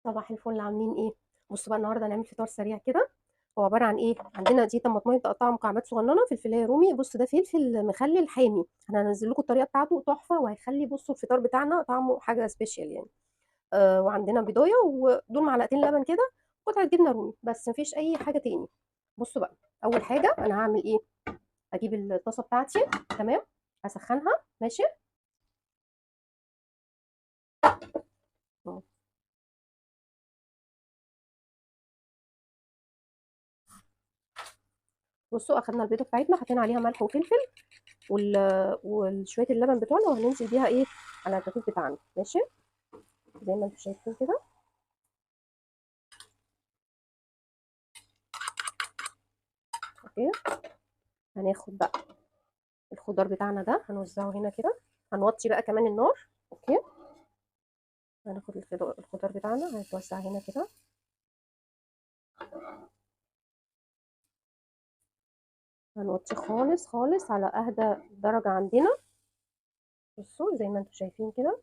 صباح الفل، عاملين ايه؟ بصوا بقى النهارده هنعمل فطار سريع كده. هو عباره عن ايه؟ عندنا دي طماطميه متقطعه مكعبات صغننه، فلفلايه رومي. بص ده فلفل مخلل حامي، انا هنزل لكم الطريقه بتاعته تحفه، وهيخلي بصوا الفطار بتاعنا طعمه حاجه سبيشال يعني. وعندنا بيضايه ودول معلقتين لبن كده، قطعه جبنه رومي، بس مفيش اي حاجه تاني. بصوا بقى، اول حاجه انا هعمل ايه؟ اجيب الطاسه بتاعتي. تمام. هسخنها. ماشي. بصوا اخدنا البيضه بتاعتنا، حطينا عليها ملح وفلفل وشويه اللبن بتوعنا، وهننزل بيها ايه؟ على الخفيف بتاعنا. ماشي. زي ما انتم شايفين كده. اوكي. هناخد بقى الخضار بتاعنا ده، هنوزعه هنا كده. هنوطي بقى كمان النار. اوكي. هناخد الخضار بتاعنا هيتوزع هنا كده. هنوطي خالص خالص على اهدى درجه عندنا. بصوا زي ما انتم شايفين كده.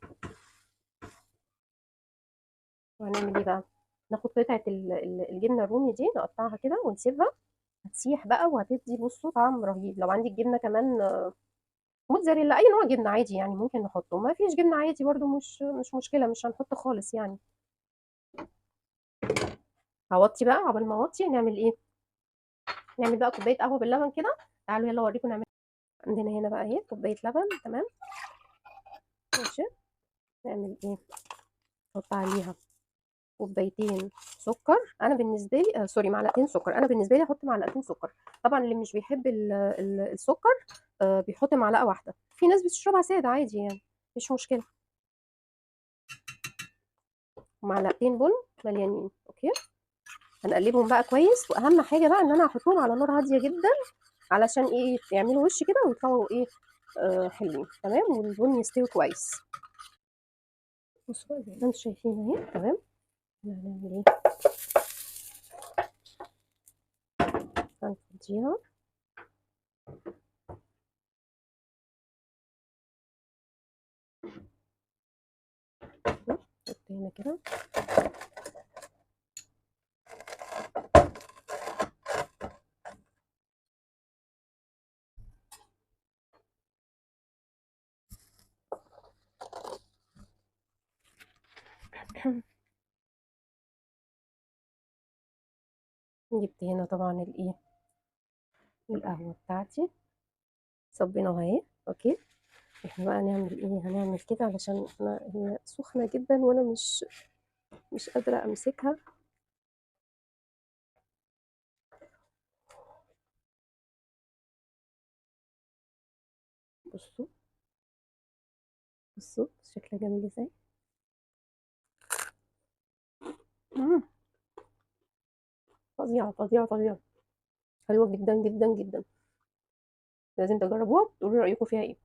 وهنعمل ايه بقى؟ ناخد قطعه الجبنه الرومي دي، نقطعها كده ونسيبها. هتسيح بقى وهتدي بصوا طعم رهيب. لو عندك جبنه كمان موتزاريلا، اي نوع جبنه عادي يعني ممكن نحطه، ما فيش جبنه عادي برضو مش مشكله، مش هنحط خالص يعني. هوطي بقى. عقبال ما اوطي نعمل ايه؟ نعمل بقى كوبايه قهوه باللبن كده. تعالوا يلا اوريكم نعمل. عندنا هنا بقى اهي كوبايه لبن. تمام. ماشي. نعمل ايه؟ نحط عليها كوبايتين سكر. انا بالنسبه لي سوري، معلقتين سكر. انا بالنسبه لي احط معلقتين سكر. طبعا اللي مش بيحب السكر بيحط معلقه واحده. في ناس بتشربها ساده عادي يعني، مش مشكله. معلقتين بن مليانين. اوكي. هنقلبهم بقى كويس، واهم حاجه بقى ان انا هحطهم على نار هاديه جدا، علشان ايه؟ يعملوا وش كده ويطلعوا ايه؟ حلوين. تمام. والبن يستوي كويس. بصوا بقى زي ما انتم شايفين اهي. تمام. هنعمل ايه؟ هنفضيها. نحط هنا كده. جبت هنا طبعا الايه؟ القهوه بتاعتي. صبيناها اهي. اوكي. احنا بقى نعمل ايه؟ هنعمل كده علشان هي سخنه جدا، وانا مش قادره امسكها. بصوا. بصوا شكلها جميل ازاي. مم. فظيعه فظيعه فظيعه. حلوه جدا جدا جدا. لازم تجربوها، تقولوا رايكم فيها ايه.